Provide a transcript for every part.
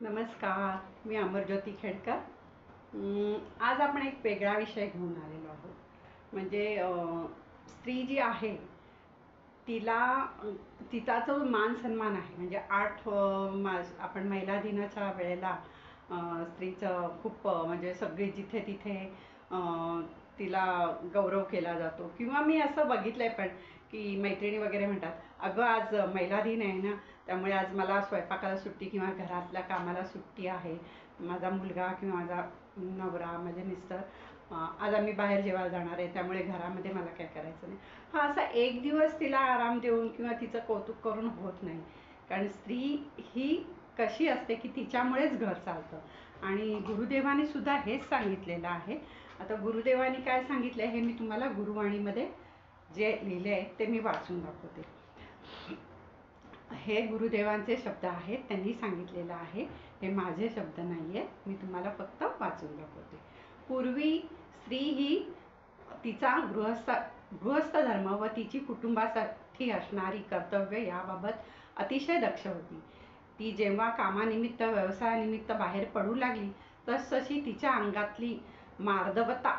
नमस्कार, मी अमरज्योती खेडकर. आज आपण एक वेगळा विषय घेऊन आलेलो आहोत. म्हणजे स्त्री जी आहे तिला तिचा जो मान सन्मान आहे, म्हणजे 8 मार्च आपण महिला दिनाच्या वेळेला स्त्रीचं खूप म्हणजे सगळे जिथे तिथे तिला गौरव केला जातो. किंवा मी असं बघितलंय पण की मैत्रिणी वगैरे म्हणतात, अगं आज महिला दिन आहे ना, त्यामुळे आज मला स्वयंपाकाला सुट्टी किंवा घरातल्या कामाला सुट्टी आहे. माझा मुलगा किंवा माझा नवरा, माझे मिस्टर, आज आम्ही बाहेर जेवायला जाणार आहे, त्यामुळे घरामध्ये मला काय करायचं नाही. हा असा एक दिवस तिला आराम देऊन किंवा तिचं कौतुक करून होत नाही. कारण स्त्री ही कशी असते की तिच्यामुळेच घर चालतं आणि गुरुदेवाने सुद्धा हेच सांगितलेलं आहे. आता गुरुदेवानी काय सांगितलं हे मी तुम्हाला गुरुवाणीमध्ये जे लिहिले आहे ते मी वाचून दाखवते. हे गुरुदेवांचे शब्द आहेत, त्यांनी सांगितलेलं आहे. हे माझे शब्द नाही आहेत, मी तुम्हाला फक्त वाचून दाखवते. पूर्वी स्त्री ही तिचा गृहस्थ धर्म व तिची कुटुंबासाठी असणारी कर्तव्य याबाबत अतिशय दक्ष होती. ती जेव्हा कामानिमित्त व्यवसायानिमित्त बाहेर पडू लागली तसतशी तिच्या अंगातली मार्दवता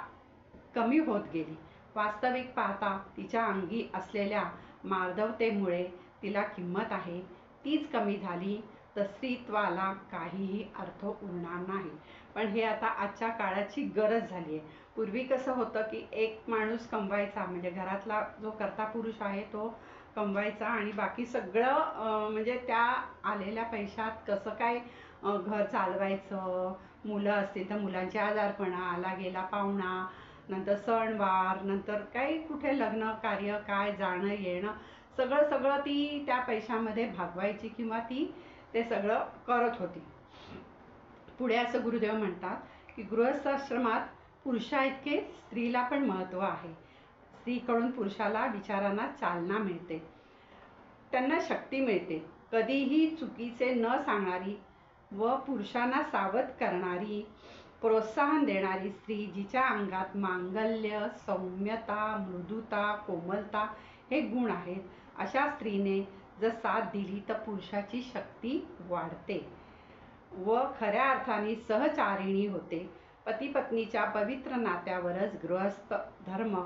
कमी होत गेली. वास्तविक पाहता तिच्या अंगी असलेल्या मार्दवतेमुळे तिला किंमत आहे तीच कमी झाली तर स्त्रीत्वाला काहीही अर्थ उरणार नाही. पण हे आता आजच्या काळाची गरज झाली आहे. पूर्वी कसं होतं की एक माणूस कमवायचा, म्हणजे घरातला जो कर्ता पुरुष आहे तो कमवायचा आणि बाकी सगळं म्हणजे त्या आलेल्या पैशात कसं काय घर चालवायचं, मुलं असतील तर मुलांचे आजारपणा, आला गेला पाहुणा, नंतर सणवार, नंतर काही कुठे लग्न कार्य काय जाणं येणं, सगळं सगळं ती त्या पैशामध्ये भागवायची किंवा ती ते सगळं करत होती. पुढे असं गुरुदेव म्हणतात की गृहस्थाश्रमात पुरुषा इतके स्त्रीला पण महत्त्व आहे. स्त्रीकडून पुरुषाला विचारांना चालना मिळते, त्यांना शक्ती मिळते. कधीही चुकीचे न सांगणारी व पुरुषांना सावध करणारी, प्रोत्साहन देणारी स्त्री, जिच्या अंगात मांगल्य, सौम्यता, मृदुता, कोमलता हे गुण आहेत, अशा स्त्रीने जर साथ दिली तर पुरुषाची शक्ती वाढते व खऱ्या अर्थाने सहचारिणी होते. पती पत्नीच्या पवित्र नात्यावरच गृहस्थ धर्म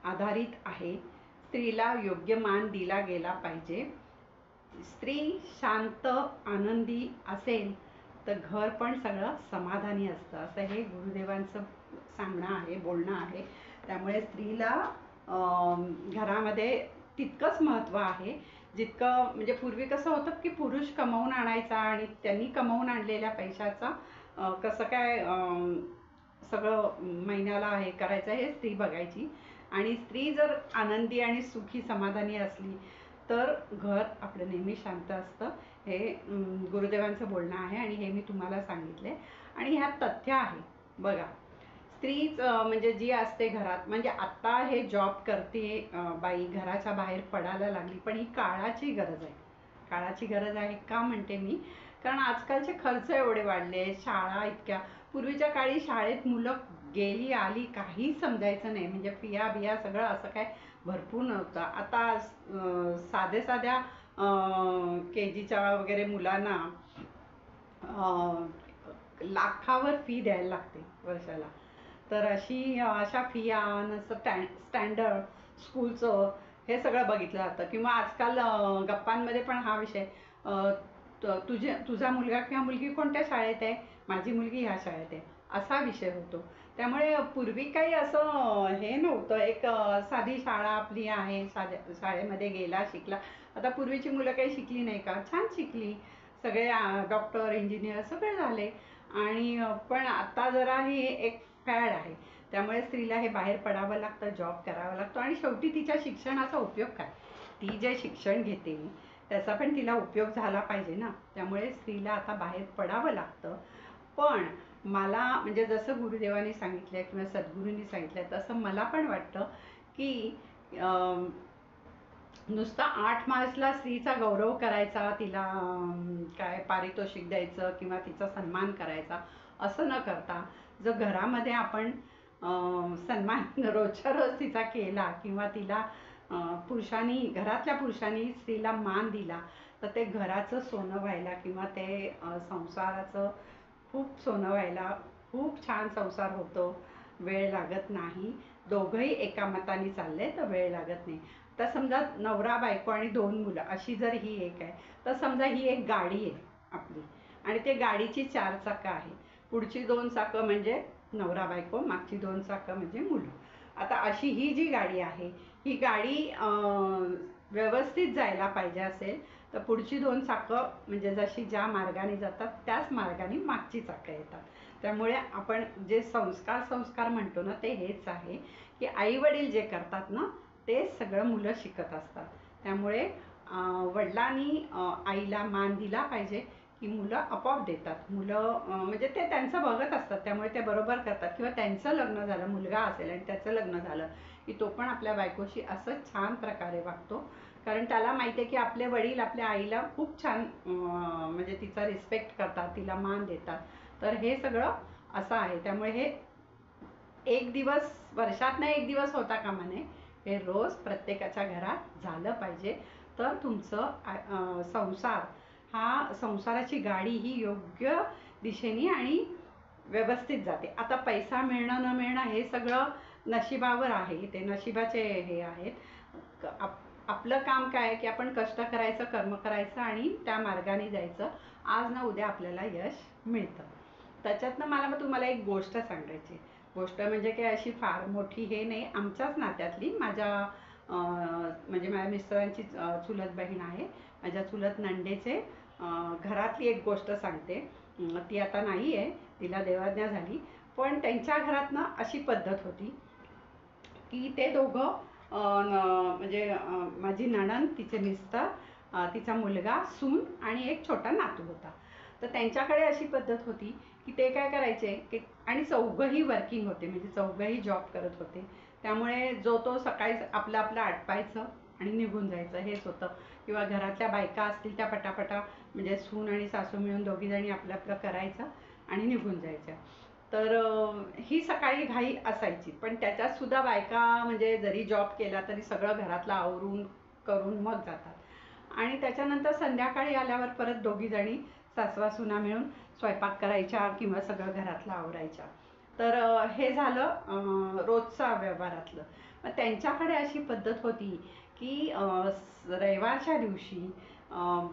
आधारित आहे. स्त्रीला योग्य मान दिला गेला पाहिजे. स्त्री शांत आनंदी असेल तर घर पण सगळं समाधानी असतं, असं हे गुरुदेवांचं सांगणं आहे, बोलणं आहे. त्यामुळे स्त्रीला घरामध्ये तितकंच महत्त्व आहे जितकं, म्हणजे पूर्वी कसं होतं की पुरुष कमवून आणायचा आणि त्यांनी कमवून आणलेल्या पैशाचा कसं काय सगळं महिन्याला हे करायचं हे स्त्री बघायची. आणि स्त्री जर आनंदी आणि सुखी समाधानी असली तर घर आपलं नेहमी शांत असतं. हे गुरुदेवांचं बोलणं आहे आणि हे मी तुम्हाला सांगितले. आणि ह्यात तथ्य आहे बघा. स्त्रीच म्हणजे जी असते घरात, म्हणजे आत्ता हे जॉब करते बाई घराच्या बाहेर पडायला लागली, पण ही काळाची गरज आहे. काळाची गरज आहे का म्हणते मी, कारण आजकालचे खर्च एवढे वाढले, शाळा इतक्या. पूर्वीच्या काळी शाळेत मुलं गेली आली काही समजायचं नाही, म्हणजे फिया बिया सगळं असं काय भरपूर नव्हतं. आता साध्या KGच्या वगैरे मुलांना लाखावर फी द्यायला लागते वर्षाला. तर अशा फिया नसतं स्टँडर्ड स्कूलचं हे सगळं बघितलं जातं. किंवा आजकाल गप्पांमध्ये पण हा विषय, तुझा मुलगा किंवा मुलगी कोणत्या शाळेत आहे, माझी मुलगी ह्या शाळेत आहे, असा विषय होतो. त्यामुळे पूर्वी काही असं हे नव्हतं, एक साधी शाळा आपली आहे, साध्या शाळेमध्ये गेला शिकला. आता पूर्वीची मुलं काही शिकली नाही का, छान शिकली, सगळे डॉक्टर इंजिनियर सगळे झाले. आणि पण आता जरा ही एक फॅड आहे, त्यामुळे स्त्रीला हे बाहेर पडावं लागतं, जॉब करावा लागतो. आणि शेवटी तिच्या शिक्षणाचा उपयोग काय, ती जे शिक्षण घेते त्याचा पण तिला उपयोग झाला पाहिजे ना. त्यामुळे स्त्रीला आता बाहेर पडावं लागतं. पण मला म्हणजे जसं गुरुदेवांनी सांगितलं किंवा सद्गुरूंनी सांगितलं तसं मला पण वाटतं की नुसता 8 मार्चला स्त्रीचा गौरव करायचा, तिला काय पारितोषिक द्यायचं किंवा तिचा सन्मान करायचा असं न करता, जर घरामध्ये आपण सन्मान रोजच्या रोज तिचा केला किंवा तिला घरातल्या पुरुषांनी स्त्रीला मान दिला तर ते घराचं सोनं व्हायला किंवा ते संसाराचं खूप सोनं व्हायला खूप छान संसार होतो, वेळ लागत नाही. दोघंही एका मताने चालले तर वेळ लागत नाही. तर समजा नवरा बायको आणि 2 मुलं अशी जर ही एक आहे, तर समजा ही एक गाडी आहे आपली आणि ते गाडीची 4 चाकं आहेत. पुढची 2 चाकं म्हणजे नवरा बायको, मागची 2 चाकं म्हणजे मुलं. आता अशी ही जी गाडी आहे, ही गाडी व्यवस्थित जायला पाहिजे असेल तर पुढची 2 चाकं म्हणजे जशी ज्या मार्गाने जातात त्याच मार्गाने मागची चाकं येतात. त्यामुळे आपण जे संस्कार संस्कार म्हणतो ना, ते हेच आहे की आई वडील जे करतात ना, ते सगळं मुलं शिकत असतात. त्यामुळे वडिलांनी आईला मान दिला पाहिजे की मुलं आपोआप देतात. मुलं म्हणजे ते त्यांचं बघत असतात, त्यामुळे ते बरोबर करतात. किंवा त्यांचं लग्न झालं, मुलगा असेल आणि त्याचं लग्न झालं की तो पण आपल्या बायकोशी असंच छान प्रकारे वागतो, कारण त्याला माहिती आहे की आपले वडील आपल्या आईला खूप छान म्हणजे तिचा रिस्पेक्ट करतात, तिला मान देतात. तर हे सगळं असं आहे. त्यामुळे हे एक दिवस वर्षातनं एक दिवस होता कामा नये, हे रोज प्रत्येकाच्या घरात झालं पाहिजे. तर तुमचं संसार हा संसाराची गाडी ही योग्य दिशेने आणि व्यवस्थित जाते. आता पैसा मिळणं न मिळणं हे सगळं नशिबावर आहे, ते नशिबाचे हे आहेत. आपलं काम काय आहे की आपण कष्ट करायचं, कर्म करायचं आणि त्या मार्गाने जायचं. आज ना उद्या आपल्याला यश मिळतं. त्याच्यातनं मला मग तुम्हाला एक गोष्ट सांगायची. गोष्ट म्हणजे काय अशी फार मोठी हे नाही, आमच्याच नात्यातली म्हणजे माझ्या मिस्टरांची चुलत बहीण आहे. माझ्या चुलत नंडेचे घरातली एक गोष्ट सांगते. ती आता नाही आहे, तिला देवाज्ञा झाली. पण त्यांच्या घरात ना अशी पद्धत होती की ते दोघं म्हणजे माझी नणंद, तिचे मिस्टर, तिचा मुलगा, सून आणि एक छोटा नातू होता. तर त्यांच्याकडे अशी पद्धत होती की ते काय करायचे की, आणि चौघंही वर्किंग होते, म्हणजे चौघंही जॉब करत होते. त्यामुळे जो तो सकाळी आपलं आपलं आटपायचं आणि निघून जायचं, हेच होतं. किंवा घरातल्या बायका असतील त्या पटापटा म्हणजे सून आणि सासू मिळून दोघीजणी आपलं आपलं करायचं आणि निघून जायच्या. तर ही सकाळी घाई असायची. पण त्याच्यात सुद्धा बायका म्हणजे जरी जॉब केला तरी सगळं घरातलं आवरून करून मग जातात. आणि त्याच्यानंतर संध्याकाळी आल्यावर परत दोघीजणी सासवा सुना मिळून स्वयंपाक करायच्या किंवा सगळं घरातलं आवरायच्या. तर हे झालं रोजचा व्यवहारातलं. मग त्यांच्याकडे अशी पद्धत होती की रविवारच्या दिवशी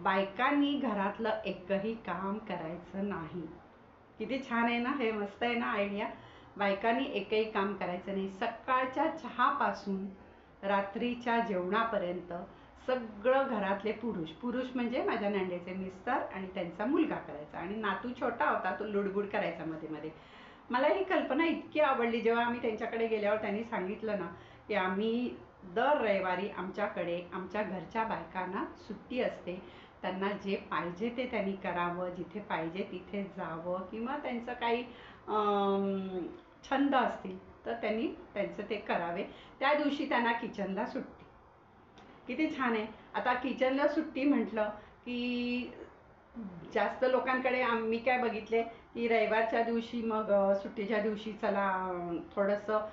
बायकांनी घरातलं एकही काम करायचं नाही. किती छान आहे ना, हे मस्त आहे ना आयडिया. बायकांनी एकही काम करायचं नाही. सकाळच्या चहापासून रात्रीच्या जेवणापर्यंत सगळं घरातले पुरुष म्हणजे माझ्या नंडेचे मिस्टर आणि त्यांचा मुलगा करायचा. आणि नातू छोटा होता, तो लुडबुड करायचा मध्ये मध्ये. मला ही कल्पना इतकी आवडली जेव्हा आम्ही त्यांच्याकडे गेल्यावर त्यांनी सांगितलं ना की आम्ही दर रविवारी आमच्याकडे आमच्या घरच्या बायकांना सुट्टी असते, त्यांना जे पाहिजे ते त्यांनी करावं, जिथे पाहिजे तिथे जावं, किंवा त्यांचं काही छंद असतील तर त्यांनी त्यांचं ते करावे. त्या दिवशी त्यांना किचनला सुट्टी. किती छान आहे. आता किचनला सुट्टी म्हटलं की जास्त लोकांकडे मी काय बघितले की रविवारच्या दिवशी मग सुट्टीच्या दिवशी चला थोडंसं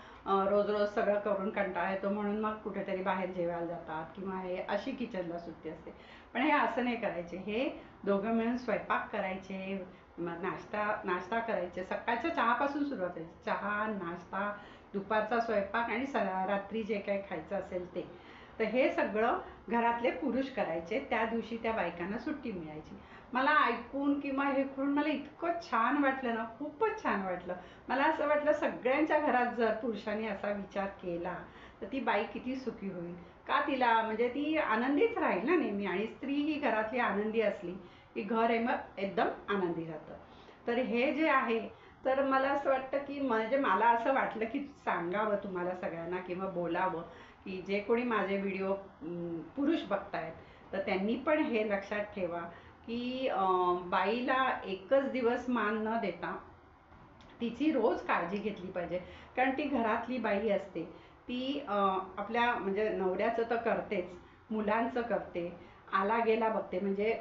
रोज रोज सगळं करून कंटाळा येतो म्हणून मग कुठेतरी बाहेर जेवायला जातात किंवा हे अशी किचनला सुट्टी असते. पण हे असं नाही करायचे. हे दोघं मिळून स्वयंपाक करायचे, नाश्ता करायचे. सकाळच्या चहापासून सुरुवात व्हायची. चहा, नाश्ता, दुपारचा स्वयंपाक आणि रात्री जे काही खायचं असेल ते. तर हे सगळं घरातले पुरुष करायचे. त्या दिवशी त्या बायकांना सुट्टी मिळायची. मला ऐकून किंवा हे करून मला इतकं छान वाटलं ना, खूपच छान वाटलं. मला असं वाटलं सगळ्यांच्या घरात जर पुरुषांनी असा विचार केला तर ती बाई किती सुखी होईल. का तिला म्हणजे ती आनंदीच राहील ना नेहमी. आणि स्त्री ही घरातली आनंदी असली की घर हे मग एकदम आनंदी राहतं. तर हे जे आहे, तर मला असं वाटतं की म्हणजे मला असं वाटलं की सांगावं तुम्हाला सगळ्यांना किंवा बोलावं की जे कोणी माझे व्हिडिओ पुरुष बघतायत तर त्यांनी पण हे लक्षात ठेवा की बाईला एकच दिवस मान न देता तिची रोज काळजी घेतली पाहिजे. कारण ती घरातली बाई असते. ती आपल्या म्हणजे नवऱ्याचं तर करतेच, मुलांचं करते, आला गेला बघते. म्हणजे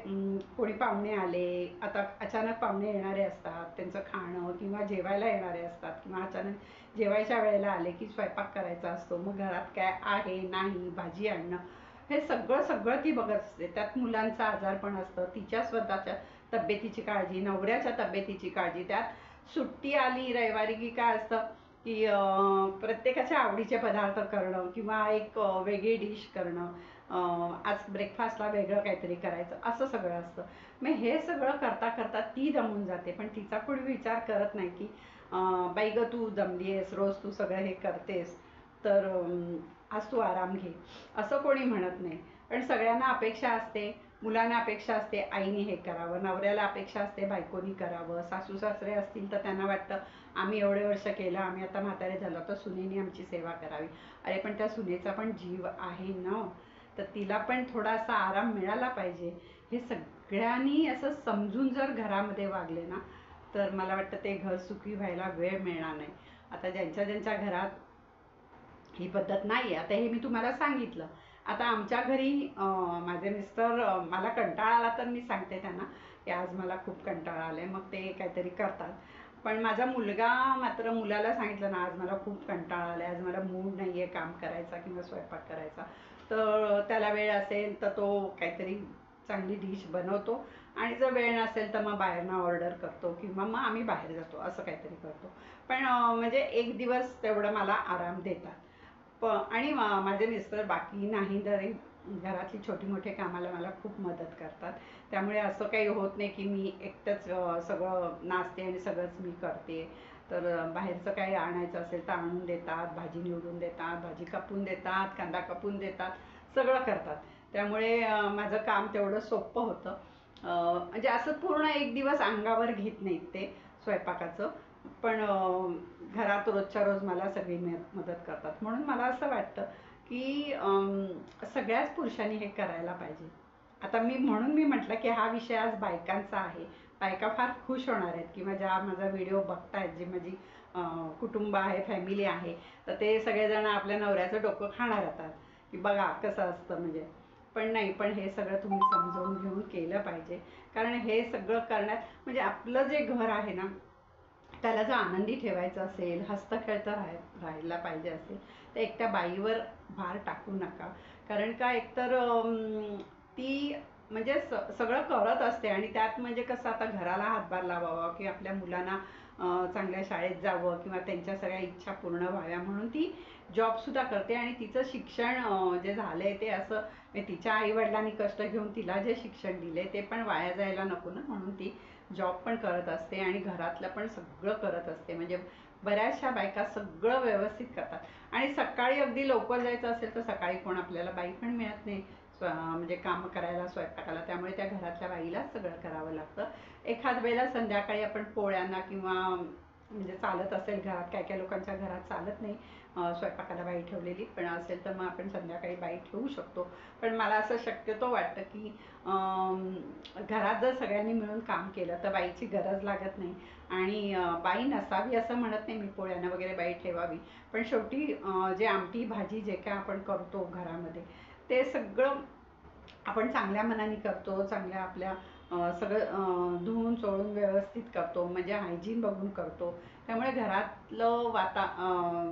कोणी पाहुणे आले, आता अचानक पाहुणे येणारे असतात, त्यांचं खाणं किंवा जेवायला येणारे असतात, किंवा अचानक जेवायच्या वेळेला आले की स्वयंपाक करायचा असतो. मग घरात काय आहे नाही, भाजी आणणं, हे सगळं सगळं ती बघत असते. त्यात मुलांचं आजारपण असतं, तिच्या स्वतःच्या तब्येतीची काळजी, नवऱ्याच्या तब्येतीची काळजी, त्यात सुट्टी आली रविवारी की काय असतं की प्रत्येकाच्या आवडीचे पदार्थ करणं किंवा एक वेगळी डिश करणं, आज ब्रेकफास्टला वेगळं काहीतरी करायचं, असं सगळं असतं. मग हे सगळं करता करता ती दमून जाते, पण तिचा कोणी विचार करत नाही की बाई गं तू दमली आहेस, रोज तू सगळं हे करतेस, तर आज तू आराम घे, असं कोणी म्हणत नाही. पण सगळ्यांना अपेक्षा असते, मुलांना अपेक्षा असते आईने हे करावं, नवऱ्याला अपेक्षा असते बायकोनी करावं, सासू सासरे असतील तर त्यांना वाटतं आम्ही एवढे वर्ष केलं, आम्ही आता म्हातारे झालो तर सुनेने आमची सेवा करावी. अरे पण त्या सुनेचा पण जीव आहे ना, तर तिला पण थोडासा आराम मिळाला पाहिजे. हे सगळ्यांनी असं समजून जर घरामध्ये वागले ना, तर मला वाटतं ते घर सुखी व्हायला वेळ मिळणार नाही. आता ज्यांच्या ज्यांच्या घरात ही पद्धत नाही आहे, आता हे मी तुम्हाला सांगितलं. आता आमच्या घरी माझे मिस्टर, मला कंटाळा आला तर मी सांगते त्यांना की आज मला खूप कंटाळा आलाय, मग ते काहीतरी करतात. पण माझा मुलगा मात्र, मुलाला सांगितलं ना आज मला खूप कंटाळा आलाय, आज मला मूड नाही आहे काम करायचा किंवा स्वयंपाक करायचा, तर त्याला वेळ असेल तर तो काहीतरी चांगली डिश बनवतो, आणि जर वेळ नसेल तर मग बाहेरनं ऑर्डर करतो किंवा मग आम्ही बाहेर जातो, असं काहीतरी करतो. पण म्हणजे एक दिवस तेवढं मला आराम देतात. आणि माझे मिस्टर बाकी नाही तरी घरातली छोटी मोठी कामाला मला खूप मदत करतात. त्यामुळे असं काही होत नाही की मी एकटंच सगळं नाचते आणि सगळंच मी करते. तर बाहेरचं काही आणायचं असेल तर आणून देतात, भाजी निवडून देतात, भाजी कापून देतात, कांदा कापून देतात, सगळं करतात. त्यामुळे माझं काम तेवढं सोपं होतं. म्हणजे असं पूर्ण एक दिवस अंगावर घेत नाहीत ते स्वयंपाकाचं, पण घरात रोजच्या रोज मला सगळी मदत करतात. म्हणून मला असं वाटतं की सगळ्याच पुरुषांनी हे करायला पाहिजे. आता म्हणून मी म्हटलं की हा विषय आज बायकांचा आहे. बायका फार खुश होणार आहेत किंवा ज्या माझा व्हिडिओ बघतायत, जी माझी कुटुंब आहे, फॅमिली आहे, तर ते सगळेजण आपल्या नवऱ्याचं डोकं खाणार असतात की बघा कसं असतं म्हणजे. पण नाही, पण हे सगळं तुम्ही समजावून घेऊन केलं पाहिजे. कारण हे सगळं करण्यात म्हणजे आपलं जे घर आहे ना, त्याला जर आनंदी ठेवायचं असेल, हसतं-खेळतं राहायला पाहिजे असेल, तर एकट्या बाईवर भार टाकू नका. कारण का, एकतर ती म्हणजे सगळं करत असते आणि त्यात म्हणजे कसं आता घराला हातभार लावावा की आपल्या मुलांना चांगल्या शाळेत जावं किंवा त्यांच्या सगळ्या इच्छा पूर्ण व्हाव्या म्हणून ती जॉबसुद्धा करते. आणि तिचं शिक्षण जे झालंय ते असं म्हणजे तिच्या आईवडिलांनी कष्ट घेऊन तिला जे शिक्षण दिले ते पण वाया जायला नको ना, म्हणून ती जॉब पण करत असते आणि घरातलं पण सगळं करत असते. म्हणजे बऱ्याचशा बायका सगळं व्यवस्थित करतात. आणि सकाळी अगदी लवकर जायचं असेल तर सकाळी कोण आपल्याला बाई पण मिळत नाही म्हणजे काम करायला, स्वयंपाकाला, त्यामुळे त्या घरातल्या बाईलाच सगळं करावं लागतं. एखाद वेळेला संध्याकाळी आपण पोळ्यांना किंवा म्हणजे चालत असेल घरात, काय काय लोकांच्या घरात चालत नाही स्वयंपाकाला बाई ठेवलेली, पण असेल तर मग आपण संध्याकाळी बाई ठेवू शकतो. पण मला असं शक्यतो वाटतं की घरात जर सगळ्यांनी मिळून काम केलं तर बाईची गरज लागत नाही. आणि बाई नसावी असं म्हणत नाही मी, पोळ्यांना वगैरे बाई ठेवावी, पण शेवटी जे आमटी भाजी जे काय आपण करतो घरामध्ये, ते सगळं आपण चांगल्या मनाने करतो, चांगल्या आपल्या सगळं धुवून चोळून व्यवस्थित करतो, म्हणजे हायजीन बघून करतो. त्यामुळे घरातलं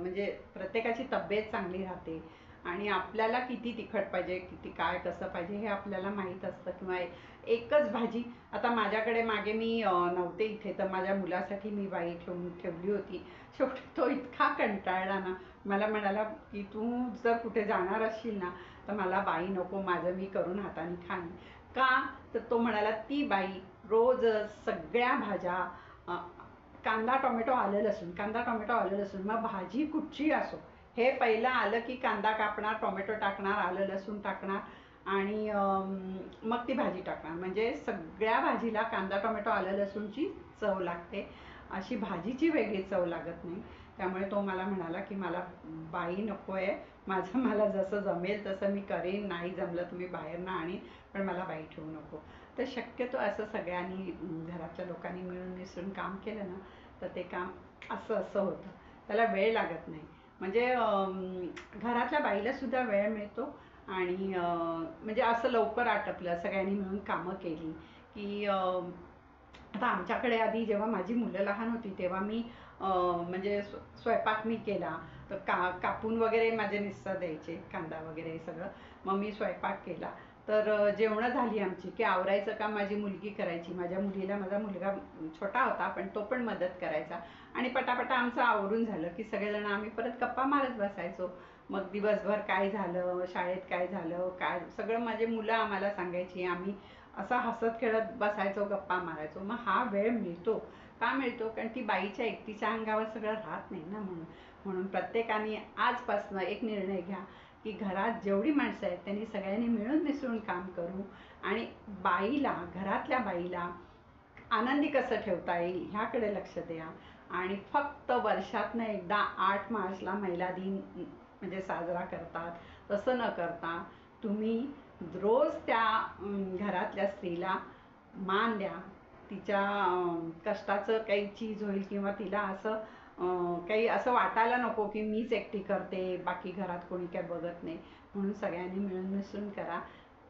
म्हणजे प्रत्येकाची तब्येत चांगली राहते. आणि आपल्याला किती तिखट पाहिजे, किती काय कसं पाहिजे हे आपल्याला माहीत असतं. किंवा एकच भाजी, आता माझ्याकडे मागे मी नव्हते इथे तर माझ्या मुलासाठी मी बाई ठेवली होती. शेवटी तो इतका कंटाळला ना, मला म्हणाला की तू जर कुठे जाणार असशील ना तर मला बाई नको, माझं मी करून हाताने खाईन. का, तर तो म्हणाला ती बाई रोज सगळ्या भाज्या कांदा टोमॅटो आलं लसूण, कांदा टोमॅटो आलं लसूण, मग भाजी कुठची असो, हे पहिलं आलं की कांदा कापणार, टोमॅटो टाकणार, आलं लसूण टाकणार आणि मग ती भाजी टाकणार. म्हणजे सगळ्या भाजीला कांदा टोमॅटो आलं लसूणची चव लागते, अशी भाजीची वेगळी चव लागत नाही. त्यामुळे तो मला म्हणाला की मला बाई नको आहे, माझं मला जसं जमेल तसं मी करेन, नाही जमलं तुम्ही बाहेरनं आणीन, पण मला बाई ठेवू नको. तर शक्यतो असं सगळ्यांनी घरातल्या लोकांनी मिळून मिसळून काम केलं ना, तर ते काम असं असं होतं, त्याला वेळ लागत नाही. म्हणजे घरातल्या बाईला सुद्धा वेळ मिळतो. आणि म्हणजे असं लवकर आटपलं, सगळ्यांनी मिळून कामं केली की आता आमच्याकडे आधी जेव्हा माझी मुलं लहान होती तेव्हा मी म्हणजे स्वयंपाक मी केला तर कापून वगैरे माझे मिस्टर द्यायचे, कांदा वगैरे सगळं. मग मी स्वयंपाक केला. तर जेवणं झाली आमची की आवरायचं काम माझी मुलगी करायची. माझ्या मुलीला, माझा मुलगा छोटा होता पण तो पण मदत करायचा आणि पटापटा आमचं आवरून झालं की सगळेजण आम्ही परत गप्पा मारत बसायचो. मग दिवसभर काय झालं, शाळेत काय झालं, काय सगळं माझे मुलं आम्हाला सांगायची. आम्ही असं हसत खेळत बसायचो, गप्पा मारायचो. मग हा वेळ मिळतो का मिळतो? कारण ती बाईच्या एकटीच्या अंगावर सगळं राहत नाही ना. म्हणून म्हणून प्रत्येकाने आजपासून एक निर्णय घ्या की घरात जेवढी माणसं आहेत त्यांनी सगळ्यांनी मिळून मिसळून काम करू आणि बाईला, घरातल्या बाईला आनंदी कसं ठेवता येईल ह्याकडे लक्ष द्या. आणि फक्त वर्षातनं एकदा 8 मार्चला महिला दिन म्हणजे साजरा करतात, तसं न करता तुम्ही रोज त्या घरातल्या स्त्रीला मान द्या. तिच्या कष्टाचं काही चीज होईल किंवा तिला असं काही असं वाटायला नको की मीच एकटी करते, बाकी घरात कोणी काय बघत नाही. म्हणून सगळ्यांनी मिळून मिसळून करा,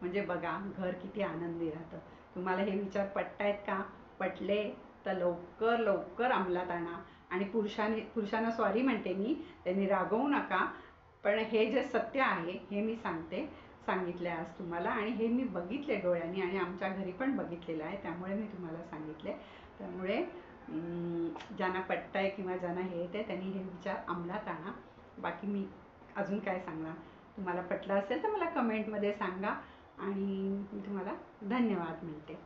म्हणजे बघा घर किती आनंदी राहतं. तुम्हाला हे विचार पटतायत का? पटले तर लवकर लवकर अंमलात आणा. आणि पुरुषांना सॉरी म्हणते मी, त्यांनी रागवू नका. पण हे जे सत्य आहे हे मी सांगितले आज तुम्हाला आणि हे मी बघितले डोळ्यांनी आणि आमच्या घरी पण बघितलेलं आहे, त्यामुळे मी तुम्हाला सांगितले. त्यामुळे ज्यांना पटतंय किंवा ज्यांना हे येते त्यांनी हे विचार अंमलात आणा. बाकी मी अजून काय सांगणार? तुम्हाला पटलं असेल तर मला कमेंटमध्ये सांगा आणि मी तुम्हाला धन्यवाद म्हणते.